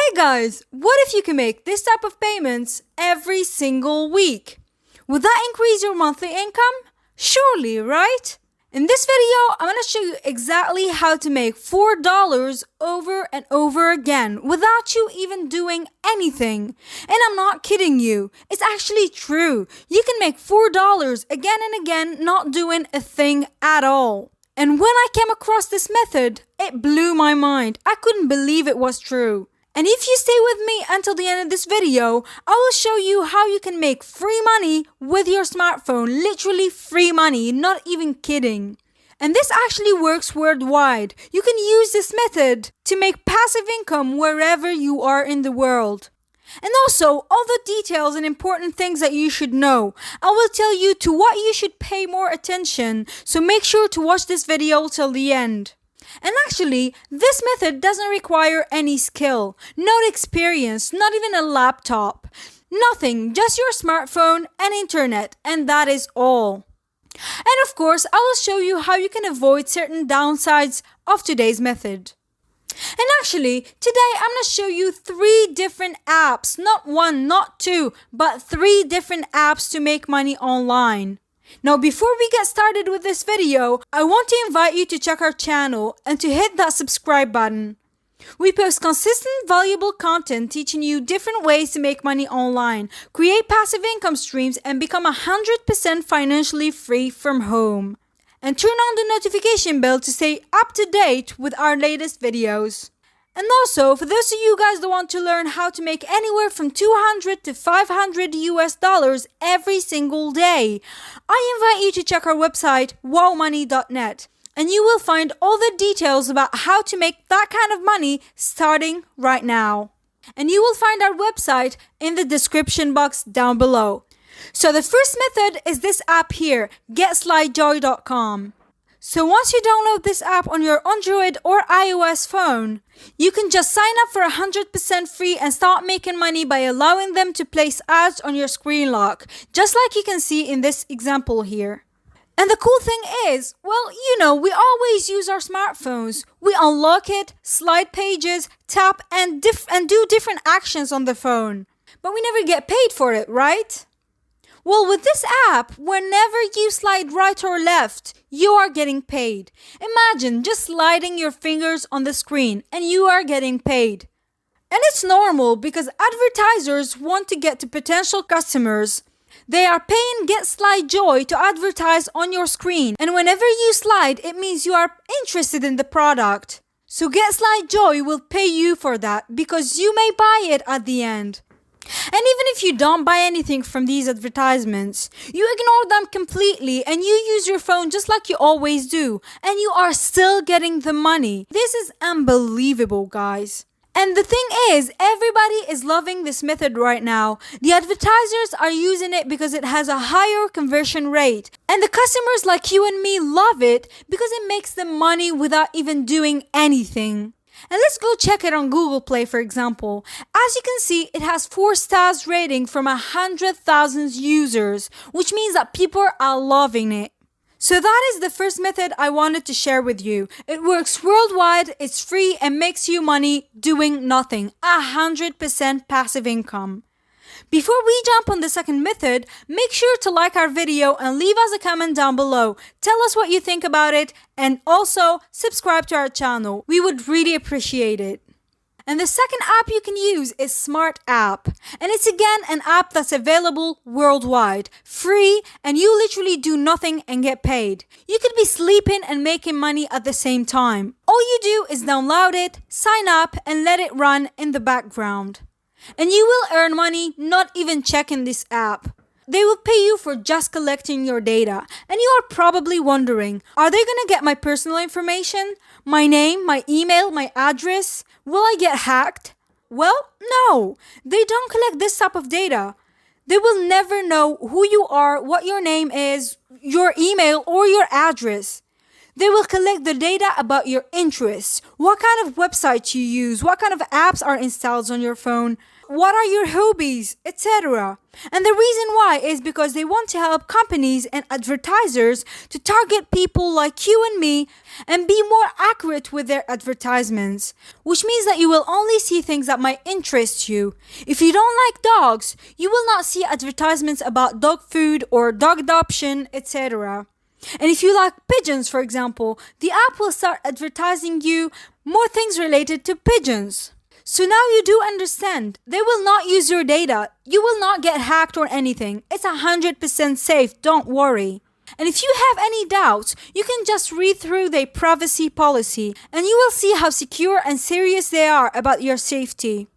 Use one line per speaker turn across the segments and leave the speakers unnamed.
Hey guys, what if you can make this type of payments every single week? Would that increase your monthly income? Surely, right? In this video, I'm going to show you exactly how to make $4 over and over again without you even doing anything. And I'm not kidding you. It's actually true. You can make $4 again and again not doing a thing at all. And when I came across this method, it blew my mind. I couldn't believe it was true. And if you stay with me until the end of this video, I will show you how you can make free money with your smartphone. Literally free money, not even kidding. And this actually works worldwide. You can use this method to make passive income wherever you are in the world. And also, all the details and important things that you should know. I will tell you to what you should pay more attention, so make sure to watch this video till the end. And actually, this method doesn't require any skill, no experience, not even a laptop. Nothing, just your smartphone and internet, and that is all. And of course, I will show you how you can avoid certain downsides of today's method. And actually, today I'm going to show you 3 different apps, not 1, not 2, but 3 different apps to make money online. Now, before we get started with this video, I want to invite you to check our channel and to hit that subscribe button. We post consistent, valuable content teaching you different ways to make money online, create passive income streams, and become 100% financially free from home. And turn on the notification bell to stay up to date with our latest videos. And also, for those of you guys that want to learn how to make anywhere from $200 to $500 every single day, I invite you to check our website, wowmoney.net, and you will find all the details about how to make that kind of money starting right now. And you will find our website in the description box down below. So the first method is this app here, GetSlideJoy.com. So once you download this app on your Android or iOS phone, you can just sign up for 100% free and start making money by allowing them to place ads on your screen lock, just like you can see in this example here. And the cool thing is, well, we always use our smartphones. We unlock it, slide pages, tap, and do different actions on the phone. But we never get paid for it, right? Well, with this app, whenever you slide right or left, you are getting paid. Imagine just sliding your fingers on the screen and you are getting paid. And it's normal because advertisers want to get to potential customers. They are paying GetSlideJoy to advertise on your screen. And whenever you slide, it means you are interested in the product. So GetSlideJoy will pay you for that because you may buy it at the end. And even if you don't buy anything from these advertisements, you ignore them completely and you use your phone just like you always do, and you are still getting the money. This is unbelievable, guys. And the thing is, everybody is loving this method right now. The advertisers are using it because it has a higher conversion rate. And the customers like you and me love it because it makes them money without even doing anything. And let's go check it on Google Play, for example. As you can see, it has 4 stars rating from 100,000 users, which means that people are loving it. So that is the first method I wanted to share with you. It works worldwide, it's free, and makes you money doing nothing. 100% passive income. Before we jump on the second method, make sure to like our video and leave us a comment down below. Tell us what you think about it, and also subscribe to our channel. We would really appreciate it. And the second app you can use is Smart App. And it's again an app that's available worldwide, free, and you literally do nothing and get paid. You could be sleeping and making money at the same time. All you do is download it, sign up, and let it run in the background. And you will earn money not even checking this app. They will pay you for just collecting your data. And you are probably wondering, are they going to get my personal information? My name, my email, my address? Will I get hacked? Well, no. They don't collect this type of data. They will never know who you are, what your name is, your email, or your address. They will collect the data about your interests, what kind of websites you use, what kind of apps are installed on your phone, what are your hobbies, etc. And the reason why is because they want to help companies and advertisers to target people like you and me and be more accurate with their advertisements, which means that you will only see things that might interest you. If you don't like dogs, you will not see advertisements about dog food or dog adoption, etc. And if you like pigeons, for example, the app will start advertising you more things related to pigeons. So now you do understand, they will not use your data. You will not get hacked or anything. It's 100% safe, don't worry. And if you have any doubts, you can just read through their privacy policy and you will see how secure and serious they are about your safety.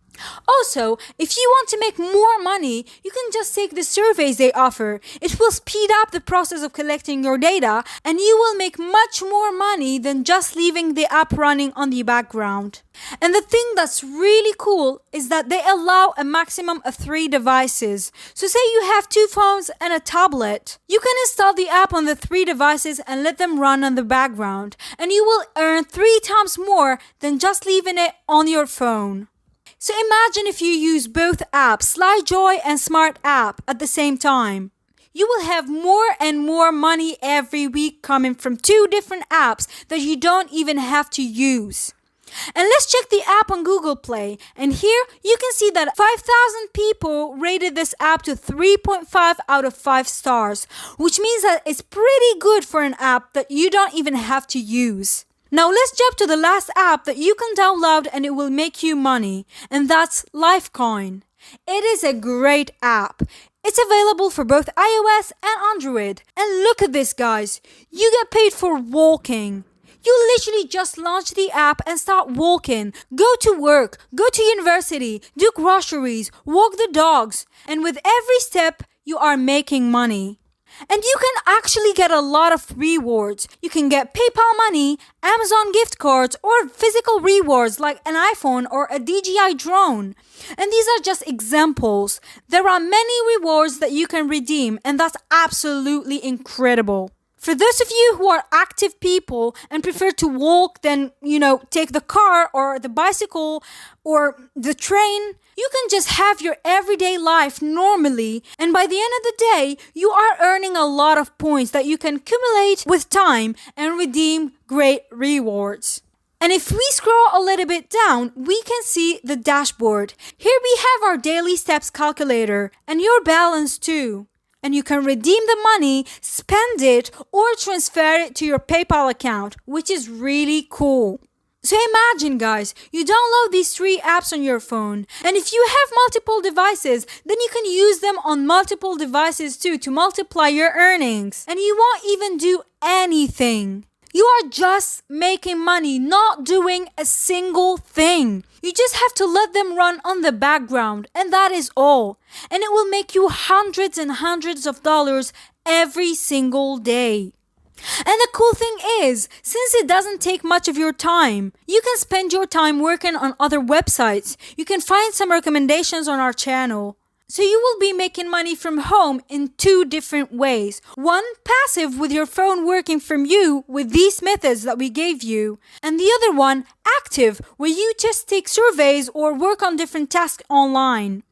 Also, if you want to make more money, you can just take the surveys they offer. It will speed up the process of collecting your data and you will make much more money than just leaving the app running on the background. And the thing that's really cool is that they allow a maximum of 3 devices. So say you have 2 phones and a tablet. You can install the app on the 3 devices and let them run on the background. And you will earn 3 times more than just leaving it on your phone. So imagine if you use both apps, SlyJoy and Smart App, at the same time. You will have more and more money every week coming from 2 different apps that you don't even have to use. And let's check the app on Google Play. And here you can see that 5,000 people rated this app to 3.5 out of 5 stars, which means that it's pretty good for an app that you don't even have to use. Now let's jump to the last app that you can download and it will make you money, and that's Lifecoin. It is a great app. It's available for both iOS and Android. And look at this, guys. You get paid for walking. You literally just launch the app and start walking. Go to work, go to university, do groceries, walk the dogs. And with every step, you are making money. And you can actually get a lot of rewards. You can get PayPal money, Amazon gift cards, or physical rewards like an iPhone or a DJI drone. And these are just examples. There are many rewards that you can redeem, and that's absolutely incredible. For those of you who are active people and prefer to walk than, take the car or the bicycle or the train, you can just have your everyday life normally, and by the end of the day, you are earning a lot of points that you can accumulate with time and redeem great rewards. And if we scroll a little bit down, we can see the dashboard. Here we have our daily steps calculator and your balance too. And you can redeem the money, spend it, or transfer it to your PayPal account, which is really cool. So imagine, guys, you download these 3 apps on your phone, and if you have multiple devices, then you can use them on multiple devices too to multiply your earnings. And you won't even do anything. You are just making money, not doing a single thing. You just have to let them run on the background, and that is all. And it will make you hundreds and hundreds of dollars every single day. And the cool thing is, since it doesn't take much of your time, you can spend your time working on other websites. You can find some recommendations on our channel. So you will be making money from home in 2 different ways. One, passive with your phone working from you with these methods that we gave you. And the other one, active, where you just take surveys or work on different tasks online.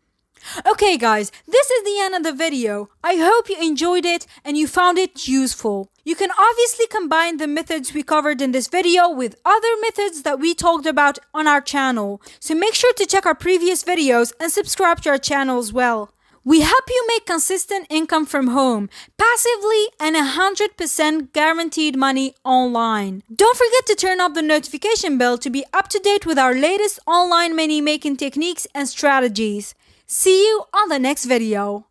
Okay guys, this is the end of the video. I hope you enjoyed it and you found it useful. You can obviously combine the methods we covered in this video with other methods that we talked about on our channel. So make sure to check our previous videos and subscribe to our channel as well. We help you make consistent income from home, passively, and 100% guaranteed money online. Don't forget to turn up the notification bell to be up to date with our latest online money making techniques and strategies. See you on the next video.